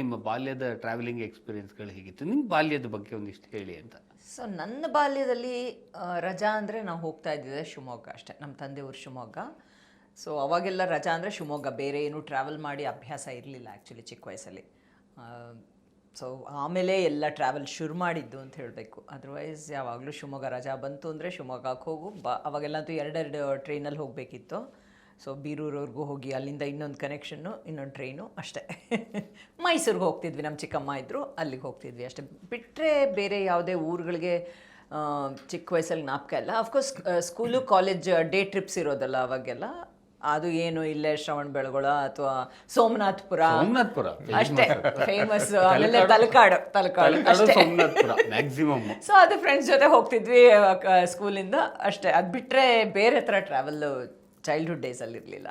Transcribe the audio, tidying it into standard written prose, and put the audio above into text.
ನಿಮ್ಮ ಬಾಲ್ಯದ ಟ್ರಾವೆಲಿಂಗ್ ಎಕ್ಸ್ಪೀರಿಯನ್ಸ್ಗಳು ಹೇಗಿತ್ತು? ನಿಮ್ಮ ಬಾಲ್ಯದ ಬಗ್ಗೆ ಒಂದಿಷ್ಟು ಹೇಳಿ ಅಂತ. ಸೊ ನನ್ನ ಬಾಲ್ಯದಲ್ಲಿ ರಜಾ ಅಂದರೆ ನಾವು ಹೋಗ್ತಾ ಇದ್ದಿದ್ದೆ ಶಿವಮೊಗ್ಗ ಅಷ್ಟೇ, ನಮ್ಮ ತಂದೆ ಊರು ಶಿವಮೊಗ್ಗ. ಸೊ ಅವಾಗೆಲ್ಲ ರಜಾ ಅಂದರೆ ಶಿವಮೊಗ್ಗ, ಬೇರೆ ಏನೂ ಟ್ರಾವೆಲ್ ಮಾಡಿ ಅಭ್ಯಾಸ ಇರಲಿಲ್ಲ ಆ್ಯಕ್ಚುಲಿ ಚಿಕ್ಕ ವಯಸ್ಸಲ್ಲಿ. ಸೊ ಆಮೇಲೆ ಎಲ್ಲ ಟ್ರಾವೆಲ್ ಶುರು ಮಾಡಿದ್ದು ಅಂತ ಹೇಳಬೇಕು. ಅದರ್ವೈಸ್ ಯಾವಾಗಲೂ ಶಿವಮೊಗ್ಗ ರಜಾ ಬಂತು ಅಂದರೆ ಶಿವಮೊಗ್ಗಕ್ಕೆ ಹೋಗು ಅವಾಗೆಲ್ಲಂತೂ ಎರಡೆರಡು ಟ್ರೈನಲ್ಲಿ ಹೋಗಬೇಕಿತ್ತು. ಸೊ ಬೀರೂರವ್ರಿಗೂ ಹೋಗಿ ಅಲ್ಲಿಂದ ಇನ್ನೊಂದು ಕನೆಕ್ಷನ್ನು, ಇನ್ನೊಂದು ಟ್ರೈನು ಅಷ್ಟೇ. ಮೈಸೂರಿಗೆ ಹೋಗ್ತಿದ್ವಿ, ನಮ್ಮ ಚಿಕ್ಕಮ್ಮ ಇದ್ದರು, ಅಲ್ಲಿಗೆ ಹೋಗ್ತಿದ್ವಿ ಅಷ್ಟೇ. ಬಿಟ್ಟರೆ ಬೇರೆ ಯಾವುದೇ ಊರುಗಳಿಗೆ ಚಿಕ್ಕ ವಯಸ್ಸಲ್ಲಿ ಜ್ಞಾಪಕ ಇಲ್ಲ. Of course school college day trips ಇರೋದಲ್ಲ ಅವಾಗೆಲ್ಲ, ಅದು ಏನು ಇಲ್ಲೇ ಶ್ರವಣಬೆಳಗೊಳ ಅಥವಾ ಸೋಮನಾಥಪುರ ಅಷ್ಟೇ ಫೇಮಸ್. ಆಮೇಲೆ ತಲಕಾಡು ಅಷ್ಟೇ. ಮ್ಯಾಕ್ಸಿಮಮ್ ಸೊ ಅದು ಫ್ರೆಂಡ್ಸ್ ಜೊತೆ ಹೋಗ್ತಿದ್ವಿ ಸ್ಕೂಲಿಂದ ಅಷ್ಟೇ. ಅದು ಬಿಟ್ಟರೆ ಬೇರೆ ಥರ ಟ್ರಾವೆಲ್ ಚೈಲ್ಡ್ಹುಡ್ ಡೇಸಲ್ಲಿ ಇರಲಿಲ್ಲ.